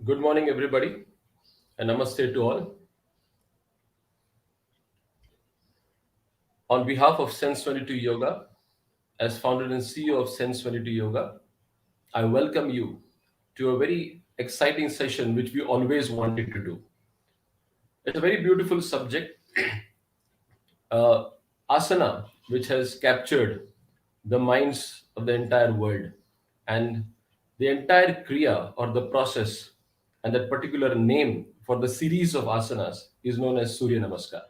Good morning, everybody, and namaste to all. On behalf of Sense 22 Yoga, as founder and CEO of Sense 22 Yoga, I welcome you to a very exciting session which we always wanted to do. It's a very beautiful subject, uh, asana, which has captured the minds of the entire world. And the entire Kriya or the process and that particular name for the series of asanas is known as Surya Namaskar.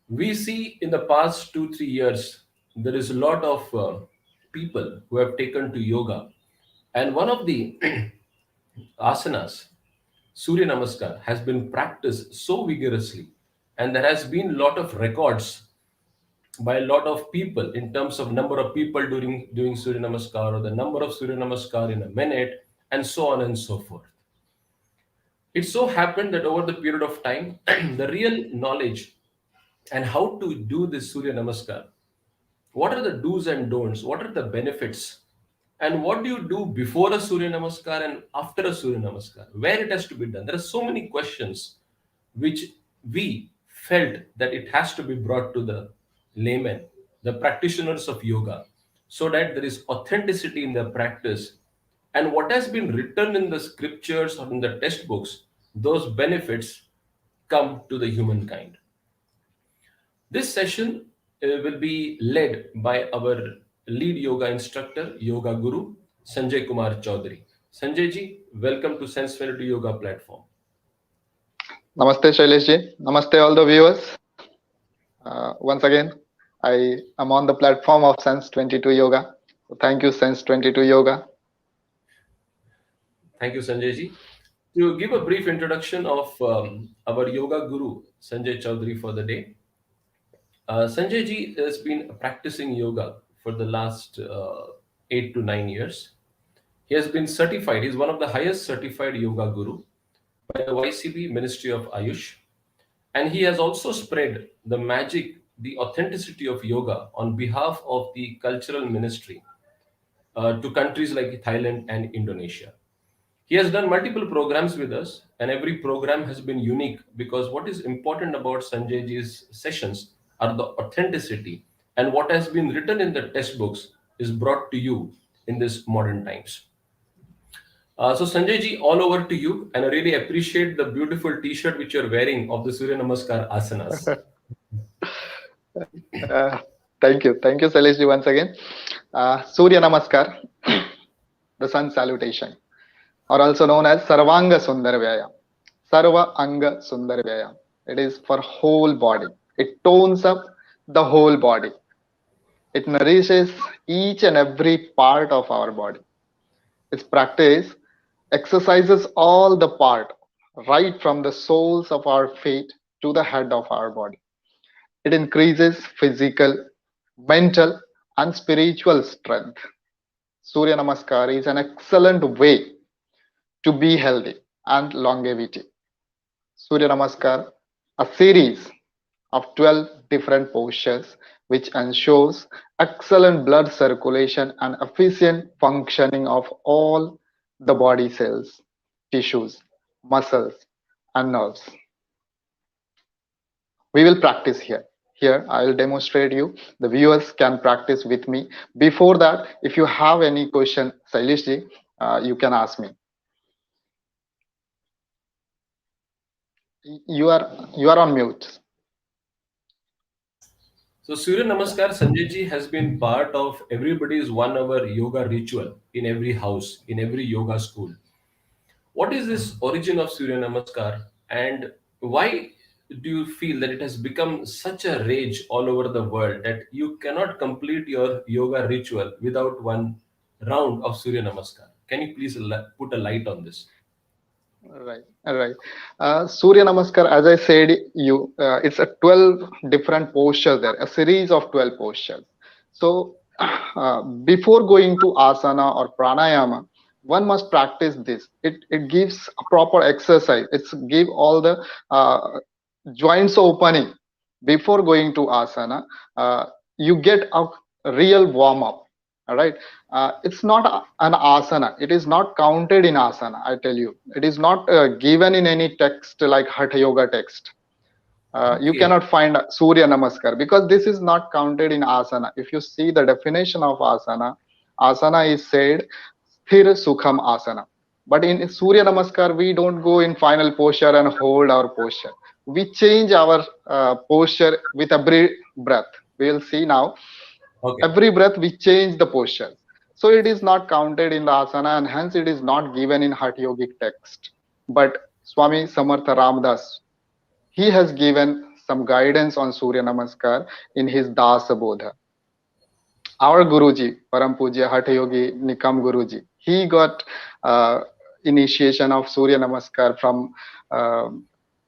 We see in the past 2 3 years there is a lot of people who have taken to yoga, and one of the asanas, Surya Namaskar, has been practiced so vigorously, and there has been a lot of records by a lot of people in terms of number of people during doing Surya Namaskar, or the number of Surya Namaskar in a minute, and so on and so forth. It so happened that over the period of time, the real knowledge and how to do this Surya Namaskar, what are the do's and don'ts, what are the benefits, and what do you do before a Surya Namaskar and after a Surya Namaskar, where it has to be done. There are so many questions which we felt that it has to be brought to the laymen, the practitioners of yoga, so that there is authenticity in the practice, and what has been written in the scriptures or in the textbooks, those benefits come to the humankind. This session will be led by our lead yoga instructor, Yoga Guru, Sanjay Kumar Choudhary. Sanjay ji, welcome to Sense 22 Yoga platform. Namaste, Shaileshji. Namaste, all the viewers. Once again, I am on the platform of Sense 22 Yoga. So thank you, Sense 22 Yoga. Thank you, Sanjay ji. To give a brief introduction of our yoga guru, Sanjay Choudhary, for the day. Sanjay ji has been practicing yoga for the last 8 to 9 years. He has been certified. He's one of the highest certified yoga guru by the YCB Ministry of Ayush. And he has also spread the magic, the authenticity of yoga on behalf of the cultural ministry to countries like Thailand and Indonesia. He has done multiple programs with us, and every program has been unique because what is important about Sanjayji's sessions are the authenticity, and what has been written in the textbooks is brought to you in this modern times. So Sanjay ji, all over to you, and I really appreciate the beautiful T-shirt which you're wearing of the Surya Namaskar asanas. Uh, Thank you, Shaileshji, once again. Surya Namaskar, the sun salutation, or also known as Sarvanga Sundar Vyayam. Sarva Anga Sundar Vyayam. It is for whole body. It tones up the whole body. It nourishes each and every part of our body. Its practice exercises all the part, right from the soles of our feet to the head of our body. It increases physical, mental, and spiritual strength. Surya Namaskar is an excellent way to be healthy and longevity. Surya Namaskar, a series of 12 different postures which ensures excellent blood circulation and efficient functioning of all the body cells, tissues, muscles, and nerves. We will practice here. Here I will demonstrate you. The viewers can practice with me. Before that, if you have any question, Sailishji, you can ask me. You are on mute. So Surya Yeah. Namaskar, Sanjay ji, has been part of everybody's 1 hour yoga ritual in every house, in every yoga school. What is this origin of Surya Namaskar, and why do you feel that it has become such a rage all over the world that you cannot complete your yoga ritual without one round of Surya Namaskar? Can you please put a light on this? Right. Surya Namaskar, as I said, it's a 12 different postures there, a series of 12 postures. So, before going to asana or pranayama, one must practice this. It gives a proper exercise. It's give all the joints opening before going to asana. You get a real warm up. All right. It's not an asana. It is not counted in asana. I tell you, it is not given in any text like Hatha Yoga text. You Okay. cannot find Surya Namaskar because this is not counted in asana. If you see the definition of asana, asana is said sthir sukham asana. But in Surya Namaskar, we don't go in final posture and hold our posture. We change our posture with every breath. We will see now. Okay. Every breath we change the posture. So it is not counted in the asana and hence it is not given in Hatha Yogic text. But Swami Samartha Ramdas, he has given some guidance on Surya Namaskar in his Dasa Bodha. Our Guruji, Param Pujya Hatha Yogi Nikam Guruji, he got uh, initiation of Surya Namaskar from uh,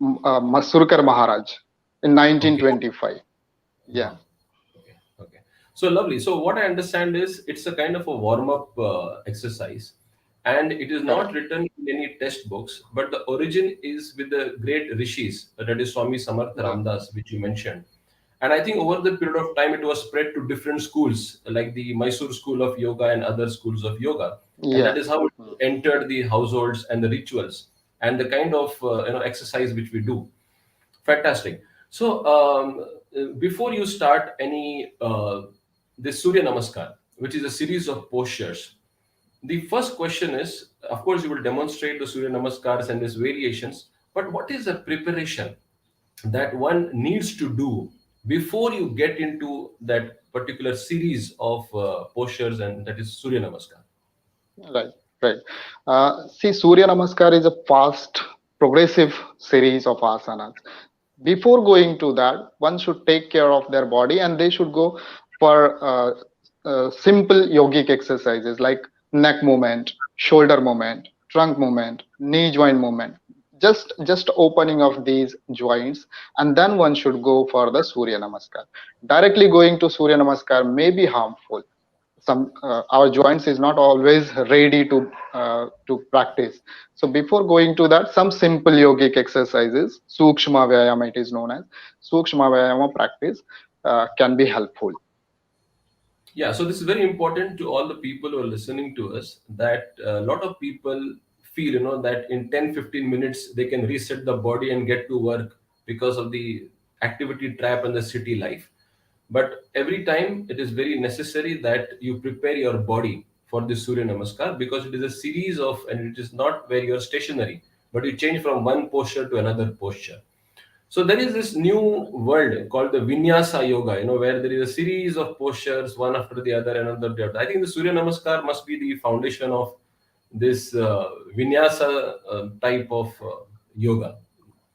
Surkar Maharaj in Okay. 1925. Yeah, Wow. Okay. Okay. So lovely. So what I understand is it's a kind of a warm-up exercise, and it is not correct. written in any textbooks, but the origin is with the great rishis, that is Swami Samartha Right. Ramdas, which you mentioned. And I think over the period of time, it was spread to different schools, like the Mysore School of Yoga and other schools of yoga. And that Yeah. is how it Hmm. entered the households and the rituals and the kind of exercise which we do. Fantastic. So, before you start any this Surya Namaskar, which is a series of postures, the first question is, of course, you will demonstrate the Surya Namaskars and its variations, but what is the preparation that one needs to do before you get into that particular series of postures, and that is Surya Namaskar? Right, right. See, Surya Namaskar is a fast, progressive series of asanas. Before going to that, one should take care of their body and they should go for simple yogic exercises like neck movement, shoulder movement, trunk movement, knee joint movement. Just opening of these joints, and then one should go for the Surya Namaskar. Directly going to Surya Namaskar may be harmful. Some our joints is not always ready to practice. So before going to that, some simple yogic exercises, sukshma vyayama it is known as, sukshma vyayama practice can be helpful. Yeah, so this is very important to all the people who are listening to us, that a lot of people feel, that in 10-15 minutes they can reset the body and get to work because of the activity trap and the city life. But every time it is very necessary that you prepare your body for this Surya Namaskar, because it is a series of, and it is not where you are stationary, but you change from one posture to another posture. So there is this new world called the Vinyasa Yoga, where there is a series of postures, one after the other, another the other. I think the Surya Namaskar must be the foundation of this Vinyasa type of yoga.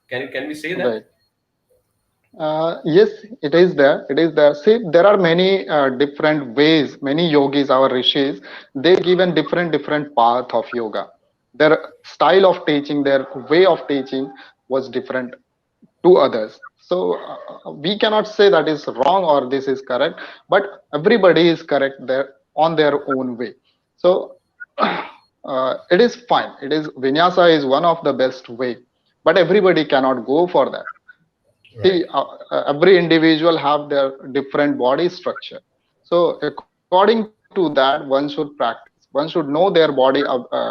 Can we say that? Right. Yes, it is there. It is there. See, there are many different ways. Many yogis, our rishis, they given different path of yoga. Their style of teaching, their way of teaching was different to others. So we cannot say that is wrong or this is correct, but everybody is correct there on their own way. So it is fine. It is Vinyasa is one of the best way, but everybody cannot go for that. See, Right. every individual have their different body structure. So according to that, one should practice. One should know their body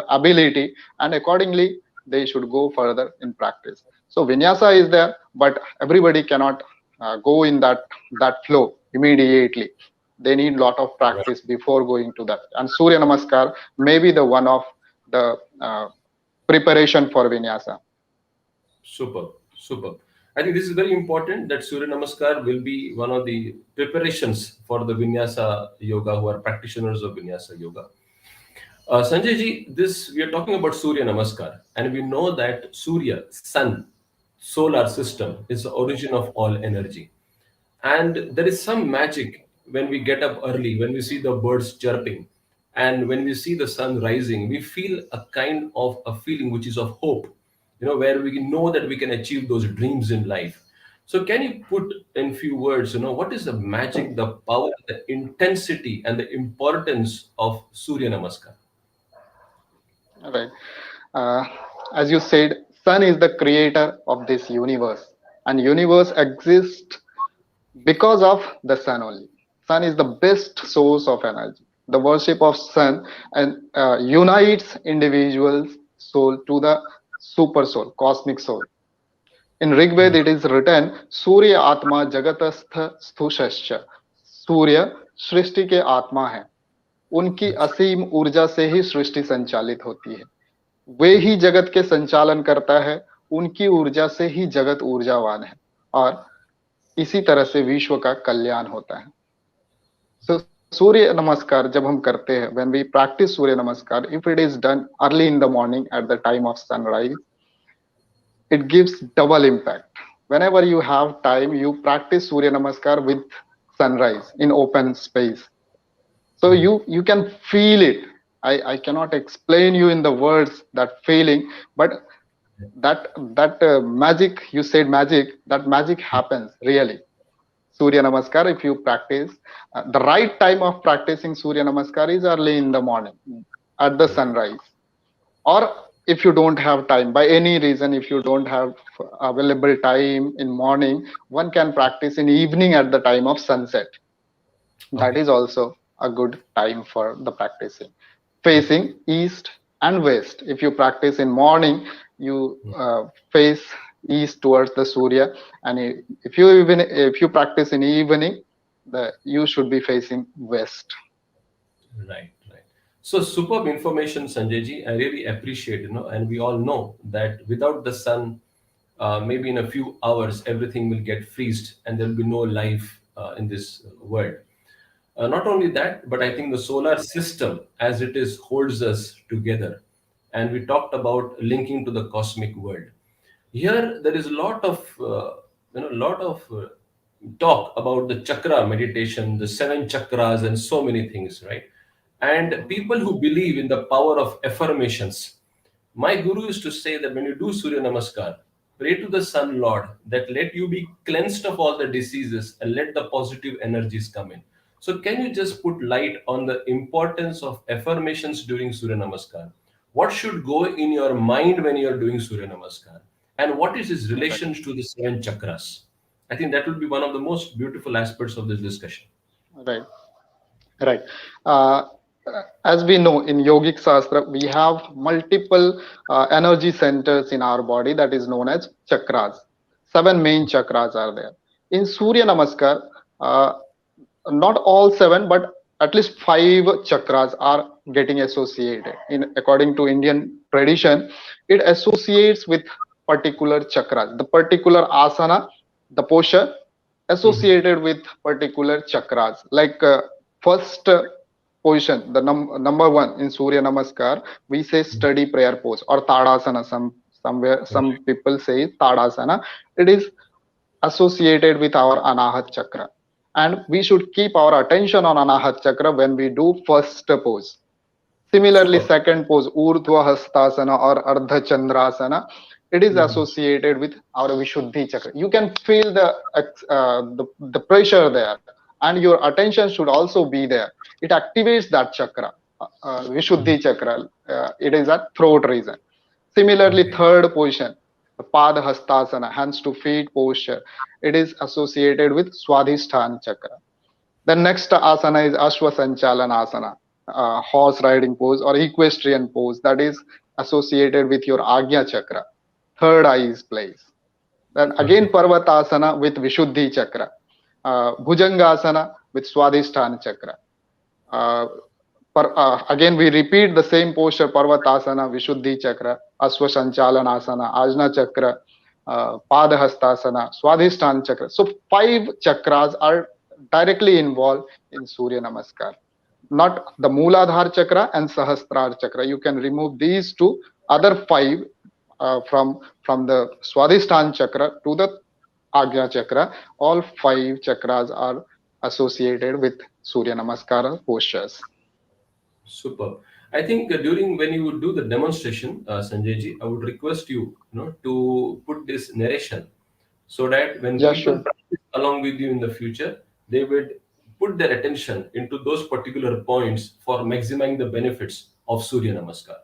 ability, and accordingly they should go further in practice. So vinyasa is there, but everybody cannot go in that flow immediately. They need lot of Right. practice before going to that. And Surya Namaskar may be the one of the preparation for vinyasa. Super, super. I think this is very important that Surya Namaskar will be one of the preparations for the Vinyasa Yoga who are practitioners of Vinyasa Yoga. Sanjay ji, this we are talking about Surya Namaskar, and we know that Surya, sun, solar system is the origin of all energy. And there is some magic when we get up early, when we see the birds chirping, and when we see the sun rising, we feel a kind of a feeling which is of hope, where we know that we can achieve those dreams in life. So, can you put in few words, what is the magic, the power, the intensity, and the importance of Surya Namaskar? Right. Uh, as you said, sun is the creator of this universe, and universe exists because of the sun only. Sun is the best source of energy. The worship of sun and unites individual's soul to the super soul, cosmic soul. In Rigved, it is written, सूर्य आत्मा जगतस्थ स्थुषश्च. सूर्य सृष्टि के आत्मा है. उनकी असीम ऊर्जा से ही सृष्टि संचालित होती है. वे ही जगत के संचालन करता है. उनकी ऊर्जा से ही जगत ऊर्जावान है और इसी तरह से विश्व का कल्याण होता है. So सूर्य नमस्कार जब हम करते हैं, when we practice सूर्य नमस्कार, if it is done early in the morning at the time of sunrise, it gives double impact. Whenever you have time, you practice Surya Namaskar with sunrise in open space. So you can feel it. I cannot explain you in the words that feeling, but that magic, you said magic, that magic happens really. Surya Namaskar, if you practice, the right time of practicing Surya Namaskar is early in the morning at the sunrise. Or if you don't have time, by any reason, if you don't have available time in morning, one can practice in evening at the time of sunset. That Okay. is also a good time for the practicing. Facing east and west. If you practice in morning, you face east towards the Surya, and if you practice in evening, you should be facing west. Right, right. So superb information, Sanjay ji. I really appreciate, and we all know that without the sun, maybe in a few hours, everything will get freezed and there will be no life in this world. Not only that, but I think the solar system as it is holds us together. And we talked about linking to the cosmic world. Here, there is a lot of talk about the chakra meditation, the seven chakras, and so many things, right? And people who believe in the power of affirmations. My guru used to say that when you do Surya Namaskar, pray to the Sun Lord that let you be cleansed of all the diseases and let the positive energies come in. So, can you just put light on the importance of affirmations during Surya Namaskar? What should go in your mind when you are doing Surya Namaskar? And what is its Right. relation to the seven chakras? I think that will be one of the most beautiful aspects of this discussion. Right. Right. Uh, as we know in yogic shastra, we have multiple energy centers in our body that is known as chakras. Seven main chakras are there. In Surya Namaskar, uh, not all seven, but at least five chakras are getting associated. In according to Indian tradition, it associates with particular chakras. The particular asana, the posture Mhm. associated with particular chakras. Like first position, the number one in Surya Namaskar, we say study prayer pose or Tadasana. Somewhere some people say Tadasana. It is associated with our Anahat chakra, and we should keep our attention on Anahat chakra when we do first pose. Similarly, Super. second pose, Urdhva Hastasana or Ardha Chandrasana, it is Mhm. associated with our Vishuddhi chakra. You can feel the pressure there, and your attention should also be there. It activates that chakra, Vishuddhi chakra. It is a throat region. Similarly, Okay. third position, the Pada Hastasana, hands to feet posture, it is associated with Swadhisthana chakra. The next asana is Ashwa Sanchalan asana, horse riding pose or equestrian pose that is associated with your Agnya chakra. Third eye is place. Then again Okay. Parvatasana with Vishuddhi chakra. Bhujangasana with Swadhisthana chakra. Uh, Again, we repeat the same posture Parvatasana, Vishuddhi chakra, Aswa Sanchalanasana, Ajna chakra, Padahastasana, Swadhisthana chakra. So, five chakras are directly involved in Surya Namaskar. Not the Mooladhar chakra and Sahasrar chakra. You can remove these two. Other five from the Swadhisthana chakra to the Agnya chakra. All five chakras are associated with Surya Namaskara postures. Super. I think during when you would do the demonstration, Sanjay ji, I would request you, to put this narration so that when Yeah, people sure. practice along with you in the future, they would put their attention into those particular points for maximizing the benefits of Surya Namaskar.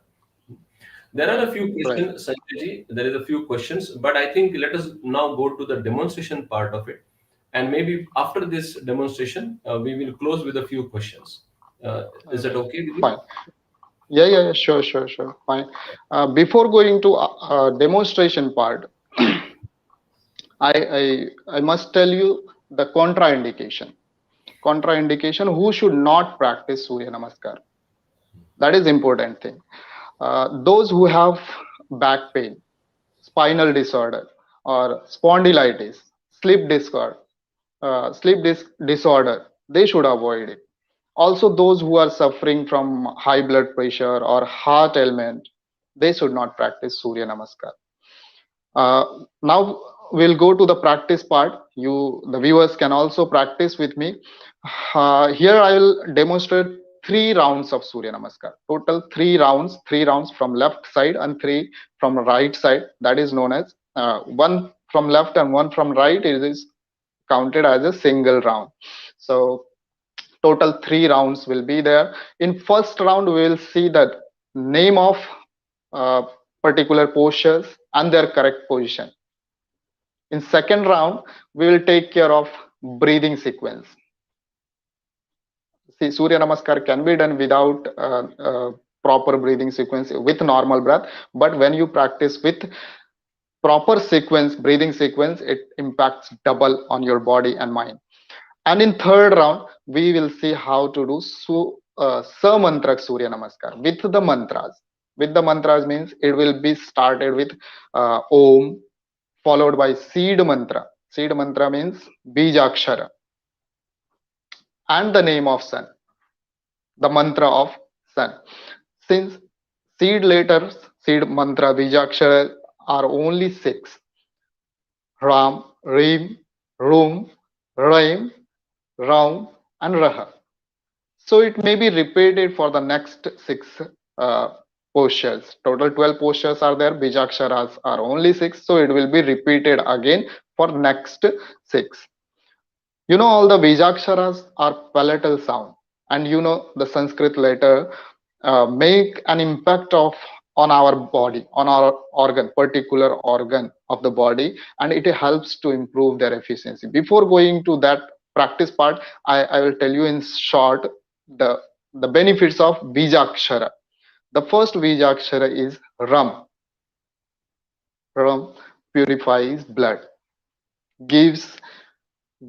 There are a few Right. questions, Sanjay ji. There is a few questions, but I think let us now go to the demonstration part of it, and maybe after this demonstration, we will close with a few questions. Is that okay with you? Fine. Yeah. Sure. Fine. Before going to demonstration part, I must tell you the contraindication. Contraindication. Who should not practice Surya Namaskar? That is important thing. Those who have back pain, spinal disorder, or spondylitis, sleep disorder, disorder, they should avoid it. Also, those who are suffering from high blood pressure or heart ailment, they should not practice Surya Namaskar. Now we'll go to the practice part. The viewers, can also practice with me. Here I will demonstrate 3 rounds of Surya Namaskar. Total 3 rounds from left side and 3 from right side. That is known as one from left and one from right. It is counted as a single round. So total 3 rounds will be there. In first round, we will see the name of uh, particular postures and their correct position. In second round, we will take care of breathing sequence. See, Surya Namaskar can be done without proper breathing sequence with normal breath, but when you practice with proper sequence, breathing sequence, it impacts double on your body and mind. And in third round, we will see how to do Samantrak Surya Namaskar with the mantras. With the mantras means it will be started with Om, followed by seed mantra. Seed mantra means Bijakshara, and the name of sun, the mantra of sun. Since seed letters, seed mantra, Bijakshara are only 6: Ram, Reem, Room, Raim, Raum, and Raha. So it may be repeated for the next 6 uh, postures. Total 12 postures are there. Bijaksharas are only 6. So it will be repeated again for next 6. All the Bijaksharas are palatal sound. And the Sanskrit letter make an impact of on our body, on our organ, particular organ of the body, and it helps to improve their efficiency. Before going to that practice part, I will tell you in short the the benefits of Bijakshara. The first Bijakshara is Ram. Ram purifies blood, gives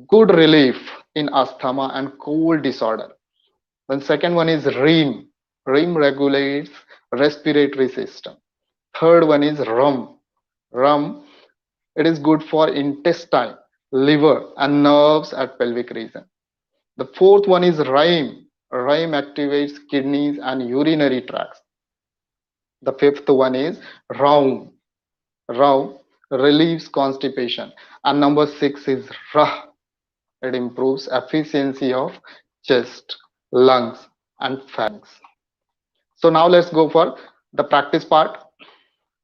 good relief in asthma and cold disorder. Then second one is Reem. Reem regulates respiratory system. Third one is Rum. Rum, it is good for intestine, liver, and nerves at pelvic region. The fourth one is Rhyme. Rhyme activates kidneys and urinary tracts. The fifth one is Raum. Raum relieves constipation. And number 6 is Rah. It improves efficiency of chest, lungs, and pharynx. So now let's go for the practice part.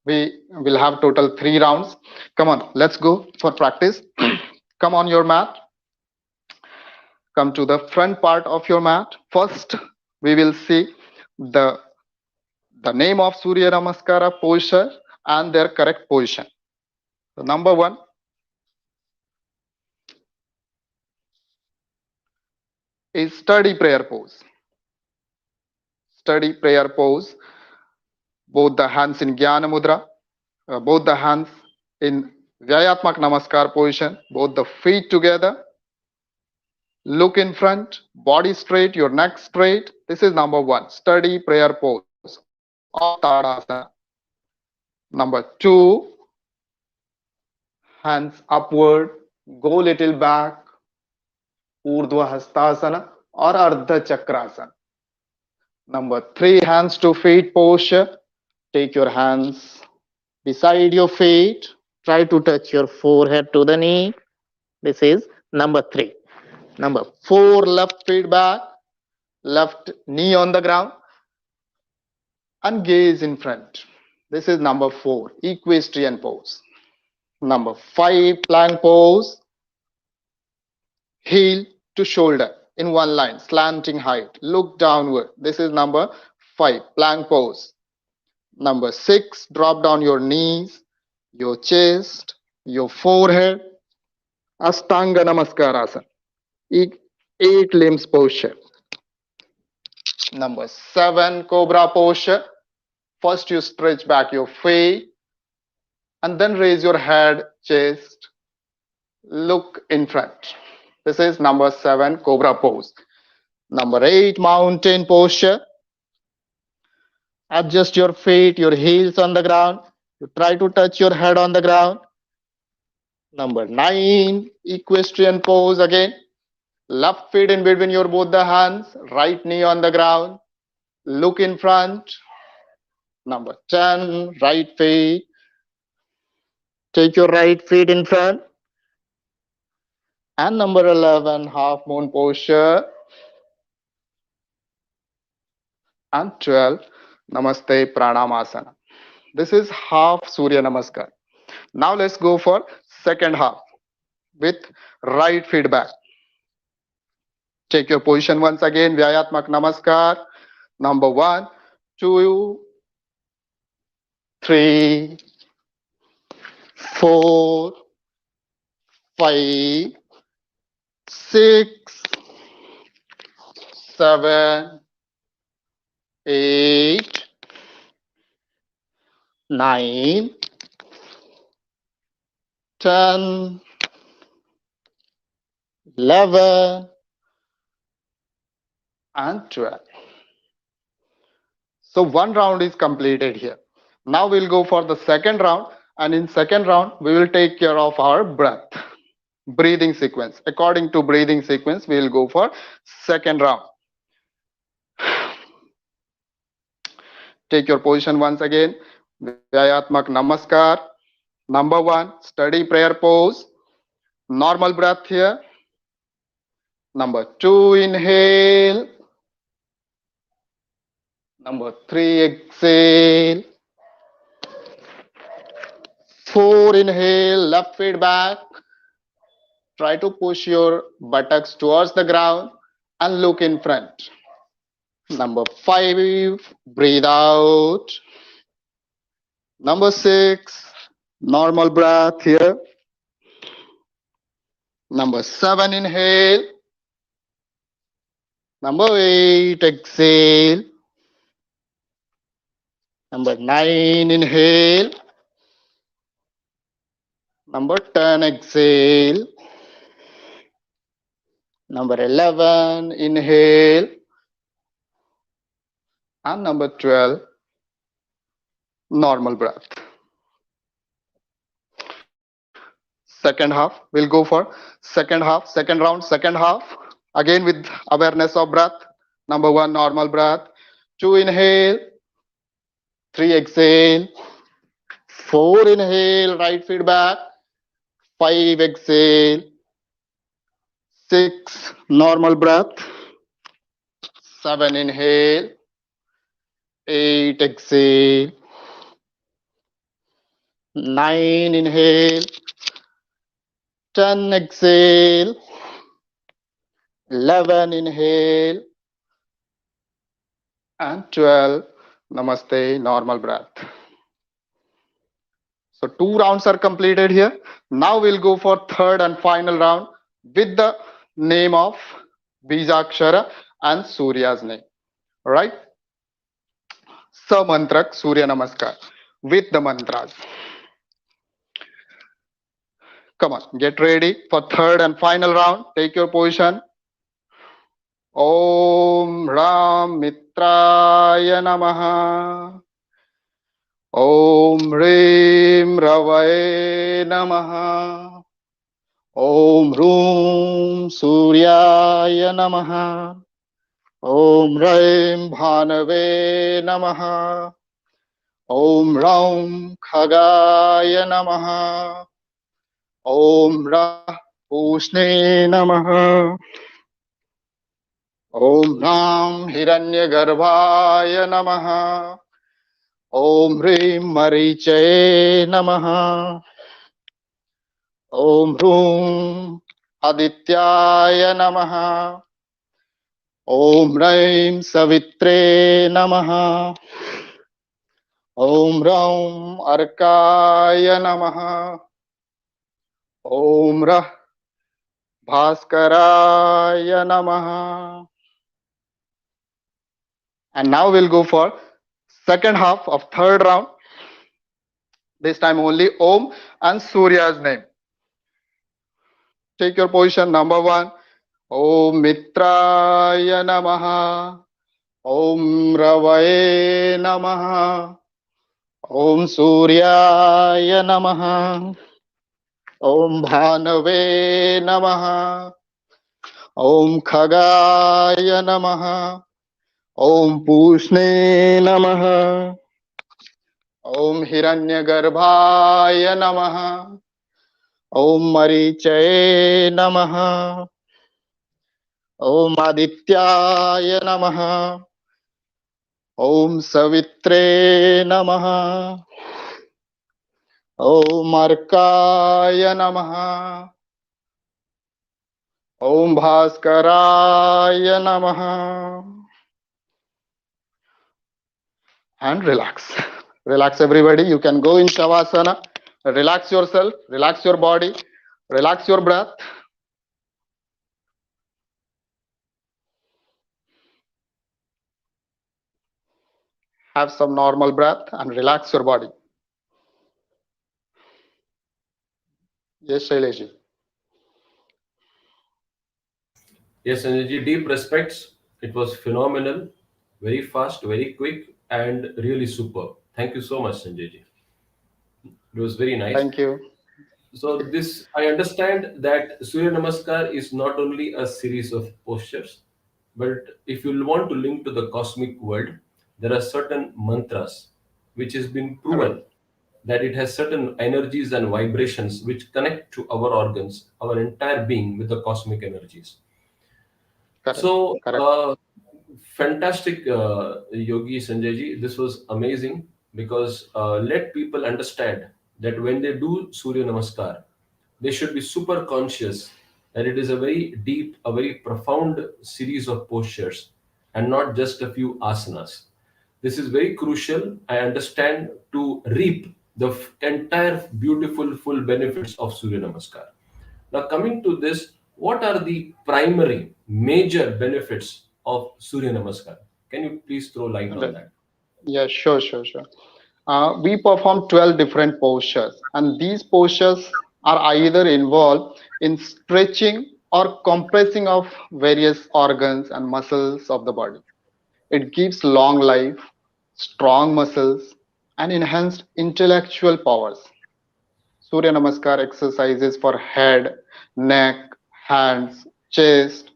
We will have total 3 rounds. Come on, let's go for practice. Come on your mat. Come to the front part of your mat. First, we will see the the name of Surya Namaskara posture and their correct position. So number 1 is study prayer pose. Study prayer pose. Both the hands in Jnana Mudra, both the hands in Vyayatmak Namaskar position, both the feet together. Look in front, body straight, your neck straight. This is number 1, study prayer pose or Tadasana. Number 2, hands upward, go little back, Urdhva Hastasana or Ardha Chakrasana. Number 3, hands to feet posture. Take your hands beside your feet. Try to touch your forehead to the knee. This is number 3. Number 4, left feet back, left knee on the ground, and gaze in front. This is number 4, equestrian pose. Number 5, plank pose, heel to shoulder in one line, slanting height, look downward. This is number 5, plank pose. Number 6, drop down your knees, your chest, your forehead, Ashtanga Namaskar Asana, 8 limbs posture. Number 7, Cobra Pose. First, you stretch back your feet and then raise your head, chest, look in front. This is number 7, Cobra Pose. Number 8, Mountain Posture. Adjust your feet, your heels on the ground. You try to touch your head on the ground. Number 9, Equestrian Pose again. Left feet in between your both the hands, right knee on the ground. Look in front. Number 10, right feet. Take your right feet in front. And number 11, half moon posture. And 12, Namaste Pranamasana. This is half Surya Namaskar. Now let's go for second half with right feedback. Take your position once again, Vyayatmak Namaskar. Number 1, 2, 3, 4, 5, 6, 7, 8, 9, 10, 11, and 12. So one round is completed here. Now we'll go for the second round, and in second round we will take care of our breath, breathing sequence. According to breathing sequence, we will go for second round. Take your position once again. Vyayatmak Namaskar. Number 1, steady prayer pose. Normal breath here. Number 2, inhale. Number 3, exhale. 4, inhale, left feet back. Try to push your buttocks towards the ground and look in front. Number 5, breathe out. Number 6, normal breath here. Number 7, inhale. Number 8, exhale. Number 9, inhale. Number 10, exhale. Number 11, inhale. And number 12, normal breath. Second half, we'll go for second half, second round, second half. Again with awareness of breath. Number 1, normal breath. 2, inhale. 3, exhale. 4, inhale, right feet back. 5, exhale. 6, normal breath. 7, inhale. 8, exhale. 9, inhale. 10, exhale. 11, inhale. And 12, namaste, normal breath. So 2 rounds are completed here. Now we'll go for third and final round with the name of Bijakshara and Surya's name. Alright? Samantrak Surya Namaskar with the mantras. Come on, get ready for third and final round. Take your position. Om Ram Mitraya Namaha. Om Hrim Ravaya Namaha. Om Rum Suryaya Namaha. Om Rim Bhanave Namaha. Om Ram Khagaya Namaha. Om Ra Pushne Namaha. Om Ram Hiranyagarbhaya Namaha. Om Hrim Marichaye Namaha. Om Rum Adityaya Namaha. Om Rim Savitre Namaha. Om Ram Arkaya Namaha. Om Rah Bhaskaraya Namaha. And now we'll go for second half of third round. This time only Om and Surya's name. Take your position. Number one. Om Mitraya Namaha. Om Ravaye Namaha. Om Suryaya Namaha. Om Bhanave Namaha. Om Khagaya Namaha. Om Pushne Namaha. Om Hiranyagarbhaya Namaha. Om Marichaye Namaha. Om Adityaya Namaha. Om Savitre Namaha. Om Arkaya Namaha. Om Bhaskaraya Namaha. And relax. Relax, everybody. You can go in Shavasana. Relax yourself. Relax your body. Relax your breath. Have some normal breath and relax your body. Yes, Shailesh. Yes, Sanjay, deep respects. It was phenomenal, very fast, very quick, and really superb. Thank you so much, Sanjay ji. It was very nice. Thank you. So this, I understand that Surya Namaskar is not only a series of postures, but if you want to link to the cosmic world, there are certain mantras which has been Right. proven that it has certain energies and vibrations which connect to our organs, our entire being with the cosmic energies. Correct. So, Correct. fantastic, Yogi Sanjay ji. This was amazing because let people understand that when they do Surya Namaskar, they should be super conscious that it is a very deep, a very profound series of postures and not just a few asanas. This is very crucial, I understand, to reap the entire beautiful, full benefits of Surya Namaskar. Now, coming to this, what are the primary, major benefits of Surya Namaskar? Can you please throw light on Right. that? Yeah, sure. We perform 12 different postures, and these postures are either involved in stretching or compressing of various organs and muscles of the body. It gives long life, strong muscles, and enhanced intellectual powers. Surya Namaskar exercises for head, neck, hands, chest,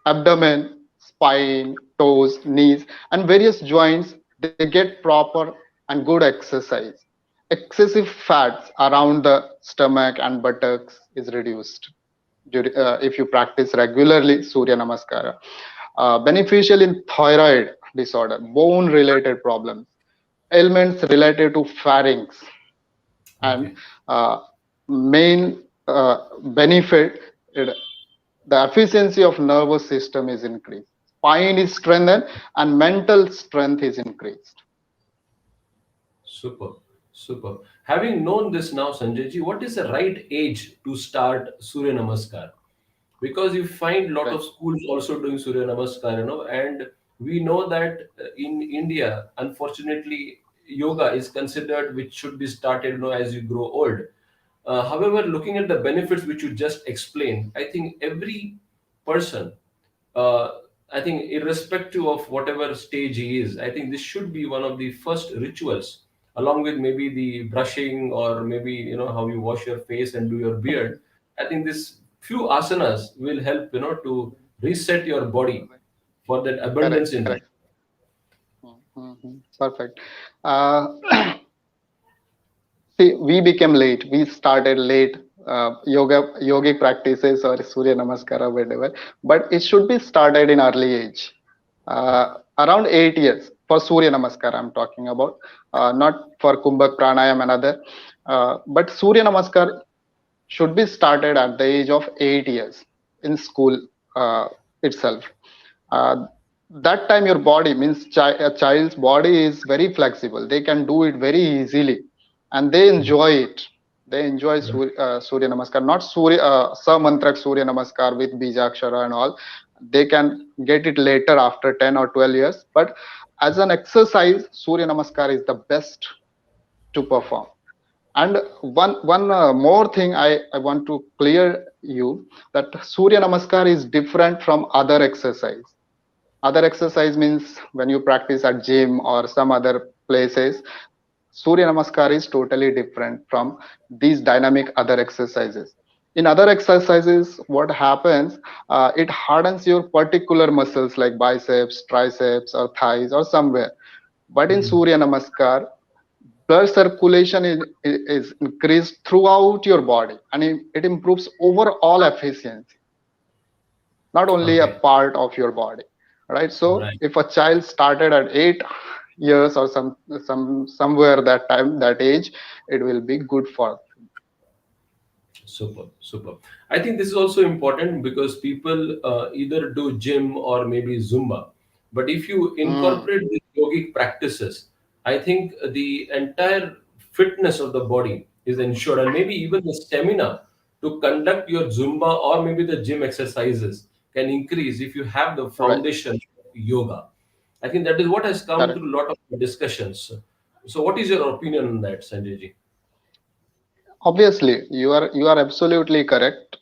abdomen, spine, toes, knees, and various joints. They get proper and good exercise. Excessive fats around the stomach and buttocks is reduced if you practice regularly Surya Namaskara. Beneficial in thyroid disorder, bone related problems, ailments related to pharynx, and Okay. uh, main benefit, it, the efficiency of nervous system is increased, spine is strengthened, and mental strength is increased. Super, super. Having known this now, Sanjay ji, what is the right age to start Surya Namaskar? Because you find a lot Right. of schools also doing Surya Namaskar, and we know that in India, unfortunately, yoga is considered which should be started, as you grow old. However, looking at the benefits which you just explained, I think every person, uh, I think irrespective of whatever stage he is, I think this should be one of the first rituals, along with maybe the brushing or maybe how you wash your face and do your beard. I think this few asanas will help to reset your body for that Correct, abundance in life. correct. Perfect. uh, See, we became late. We started late. Yogic practices or Surya Namaskara, whatever. But it should be started in early age. Around 8 years for Surya Namaskara, I'm talking about, not for Kumbhak Pranayam and other. But Surya Namaskar should be started at the age of 8 years in school uh, itself. uh, that time your body means a child's body is very flexible, they can do it very easily, and they enjoy it. They enjoy Surya Namaskar, not Samantrak Surya Namaskar with Bijakshara and all. They can get it later after 10 or 12 years, but as an exercise, Surya Namaskar is the best to perform. And one more thing I want to clear you, that Surya Namaskar is different from other exercise. Other exercise means when you practice at gym or some other places, Surya Namaskar is totally different from these dynamic other exercises. In other exercises, what happens, it hardens your particular muscles like biceps, triceps, or thighs, or somewhere. But in Mhm. Surya Namaskar, blood circulation is increased throughout your body, and it improves overall efficiency, not only a Okay. part of your body, right? So Right. if a child started at 8 years or somewhere that time, that age, it will be good for. Super, super. I think this is also important because people either do gym or maybe Zumba. But if you Mm, incorporate the yogic practices, I think the entire fitness of the body is ensured, and maybe even the stamina to conduct your Zumba or maybe the gym exercises can increase if you have the right, foundation of yoga. I think that is what has come correct. through a lot of discussions. So, what is your opinion on that, Sanjay ji? Obviously, you are absolutely correct.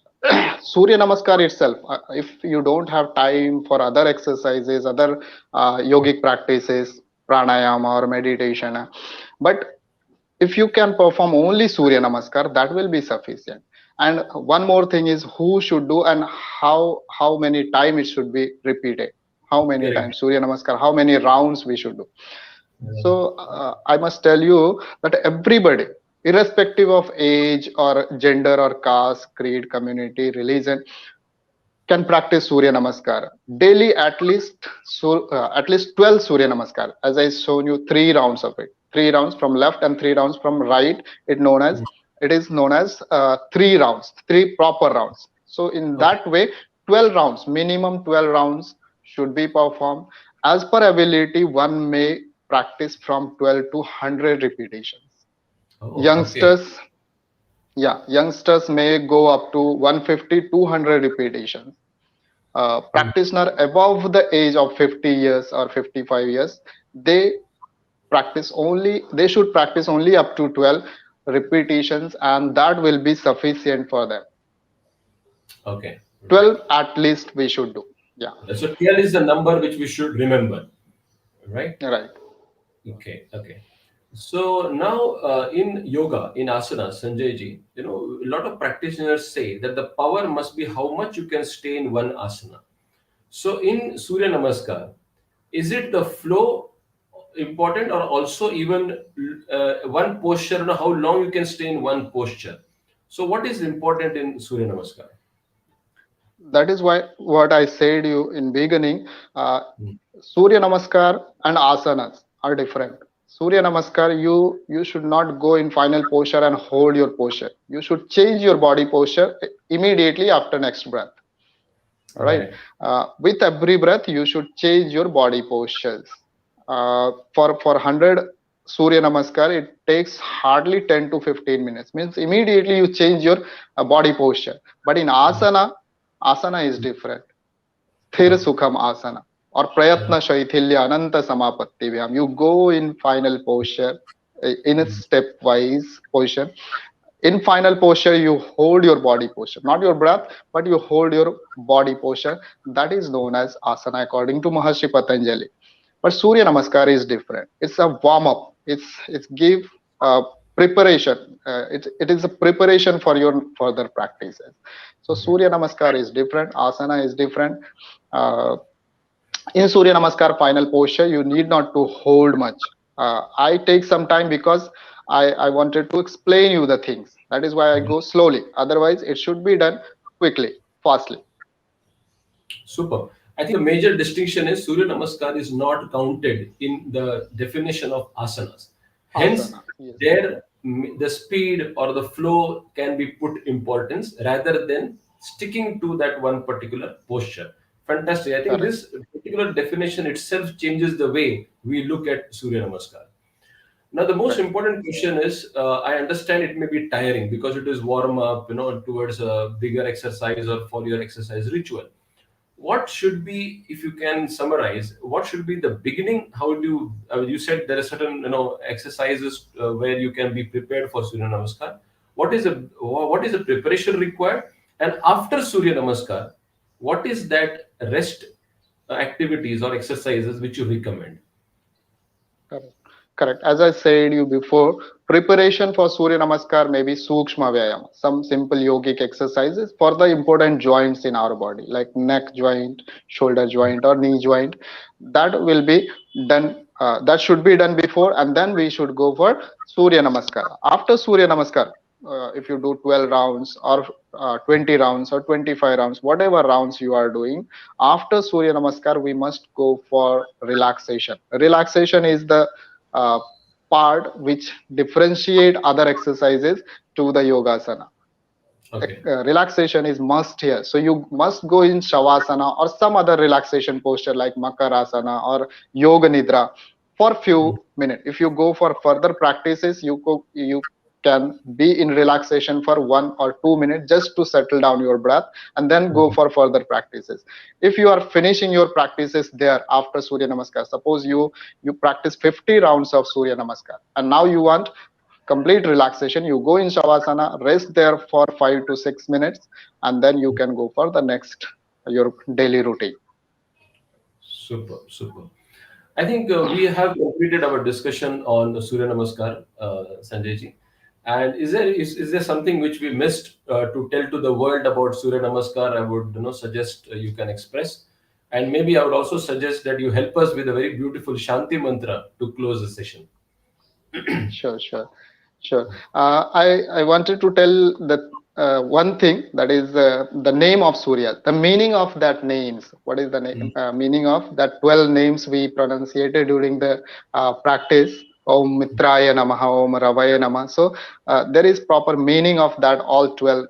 Surya Namaskar itself, if you don't have time for other exercises, other yogic practices, pranayama or meditation, but if you can perform only Surya Namaskar, that will be sufficient. And one more thing is who should do and how many time it should be repeated. How many Correct. times Surya Namaskar? How many rounds we should do? Uh, So I must tell you that everybody, irrespective of age or gender or caste, creed, community, religion, can practice Surya Namaskar daily, at least. So at least 12 Surya Namaskar. As I shown you, 3 rounds of it, 3 rounds from left and 3 rounds from right. It is known as 3 rounds, 3 proper rounds. So in okay. that way, 12 rounds, minimum 12 rounds should be performed. As per ability, one may practice from 12 to 100 repetitions. Oh, okay. Youngsters, yeah, youngsters may go up to 150, 200 repetitions. Hmm. Practitioner above the age of 50 years or 55 years, they they should practice only up to 12 repetitions, and that will be sufficient for them. Okay. Right. 12 at least we should do. Yeah, So 12 is the number which we should remember, right? right. Okay. Okay. So now in yoga, in asana, Sanjay ji, a lot of practitioners say that the power must be how much you can stay in one asana. So in Surya Namaskar, is it the flow important or also even one posture, how long you can stay in one posture? So what is important in Surya Namaskar? That is why what I said you in beginning, uh, Hmm. Surya Namaskar and asanas are different. Surya Namaskar, you should not go in final posture and hold your posture. You should change your body posture immediately after next breath. All right. Right. With every breath, you should change your body postures. For 100 Surya Namaskar, it takes hardly 10 to 15 minutes. Means immediately you change your body posture. But in asana is different. Sthir Okay. Sukham Asana or Prayatna Shaithilya Ananta Samapatti Vyam. You go in final posture, in a stepwise posture. In final posture, you hold your body posture, not your breath, but you hold your body posture. That is known as asana according to Maharshi Patanjali. But Surya Namaskar is different. It's a warm up. It's give preparation. It is a preparation for your further practices. So Surya Namaskar is different. Asana is different. Uh, in Surya Namaskar final posture, you need not to hold much. I take some time because I wanted to explain you the things. That is why I go slowly. Otherwise, it should be done quickly, fastly. Super. I think the major distinction is Surya Namaskar is not counted in the definition of asanas. Hence, Asana, yes, there the speed or the flow can be put importance rather than sticking to that one particular posture. Fantastic. I think correct, this particular definition itself changes the way we look at Surya Namaskar. Now, the most right, important question is I understand it may be tiring because it is warm up, towards a bigger exercise or for your exercise ritual. what should be, if you can summarize, what should be the beginning? How do you, you said there are certain, exercises where you can be prepared for Surya Namaskar. What is the preparation required? And after Surya Namaskar, what is that rest activities or exercises which you recommend? Correct. Correct. As I said you before, preparation for Surya Namaskar may be Sukshma Vyayama, some simple yogic exercises for the important joints in our body, like neck joint, shoulder joint, or knee joint. That will be done. That should be done before, and then we should go for Surya Namaskar. After Surya Namaskar, if you do 12 rounds or 20 rounds or 25 rounds, whatever rounds you are doing, after Surya Namaskar, we must go for relaxation. Relaxation is the uh, part which differentiate other exercises to the yogasana. Okay. Relaxation is must here, so you must go in shavasana or some other relaxation posture like makarasana or yoga nidra for few minutes. If you go for further practices, you can be in relaxation for 1 or 2 minutes just to settle down your breath, and then go for further practices. If you are finishing your practices there after Surya Namaskar, suppose you practice 50 rounds of Surya Namaskar, and now you want complete relaxation, you go in shavasana, rest there for 5 to 6 minutes, and then you can go for the next your daily routine. Super, super. I think we have completed our discussion on Surya Namaskar, Sanjay ji. And is there something which we missed to tell to the world about Surya Namaskar? I would suggest you can express, and maybe I would also suggest that you help us with a very beautiful Shanti Mantra to close the session. Sure, sure, sure. I wanted to tell the one thing, that is the name of Surya, the meaning of that names. What is the Mm. meaning of that 12 names we pronunciated during the practice? Om Mitraya Namaha, Om Ravaya Namaha. So there is proper meaning of that all 12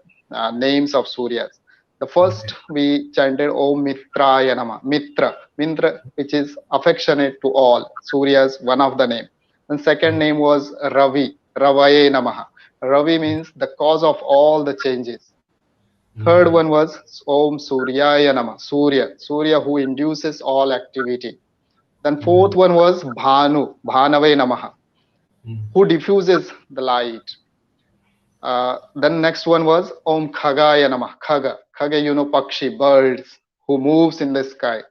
names of Suryas. The Okay. first we chanted Om Mitraya Namaha, Mitra, which is affectionate to all. Surya's one of the name. And second name was Ravi, Ravaye Namaha. Ravi means the cause of all the changes. Third Mm. one was Om Suryaya Namaha, Surya who induces all activity. Then Mm. fourth one was Bhanave Namaha, Mm. who diffuses the light. Then next one was Om Khagaya Namaha, Khaga, Pakshi, birds, who moves in the sky.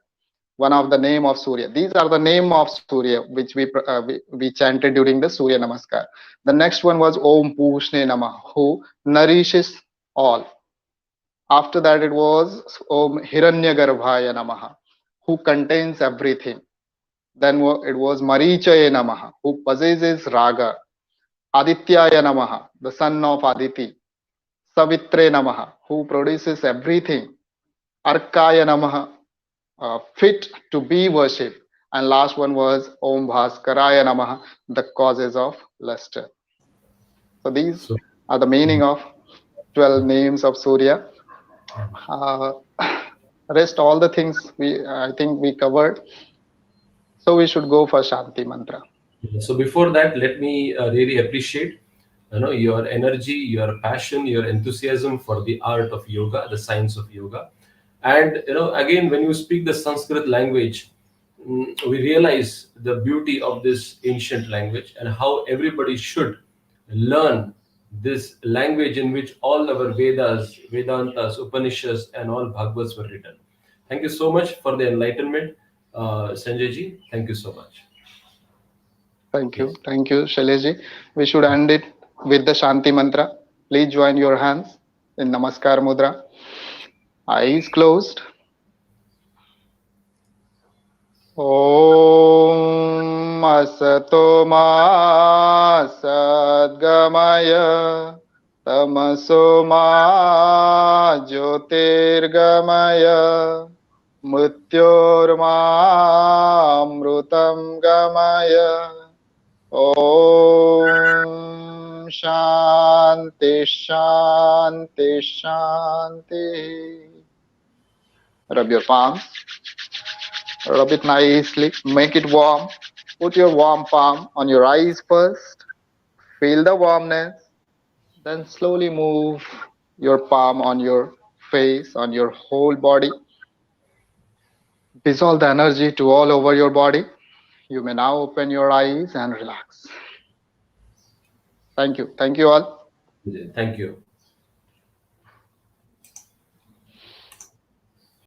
One of the name of Surya. These are the name of Surya which we chanted during the Surya Namaskar. The next one was Om Pushne Namah, who nourishes all. After that, it was Om Hiranyagarbhaya Namaha, who contains everything. Then it was Marichaya Namaha, who possesses Raga. Adityaya Namaha, the son of Aditi. Savitre Namaha, who produces everything. Arkaya Namaha, fit to be worshipped. And last one was Om Bhaskaraya Namaha, the causes of luster. So these So, are the meaning of 12 names of Surya. Uh, rest all the things I think we covered. So we should go for Shanti Mantra. so before that, let me really appreciate, your energy, your passion, your enthusiasm for the art of yoga, the science of yoga. And again, when you speak the Sanskrit language, we realize the beauty of this ancient language and how everybody should learn this language in which all our Vedas, Vedantas, Upanishads, and all Bhagavats were written. Thank you so much for the enlightenment, Sanjay ji. Thank you so much. Thank you. Yes. Thank you, Shailesh. We should end it with the Shanti Mantra. Please join your hands in Namaskar Mudra. Eyes closed. ॐ असतो मा सद्गमय तमसो मा ज्योतिर्गमय मृत्योर्मामृतं गमय ॐ शान्ति शान्ति शान्ति. Rub your palms. Rub it nicely, make it warm. Put your warm palm on your eyes first. Feel the warmness. Then slowly move your palm on your face, on your whole body. Dissolve the energy to all over your body. You may now open your eyes and relax. Thank you. Thank you all. Thank you.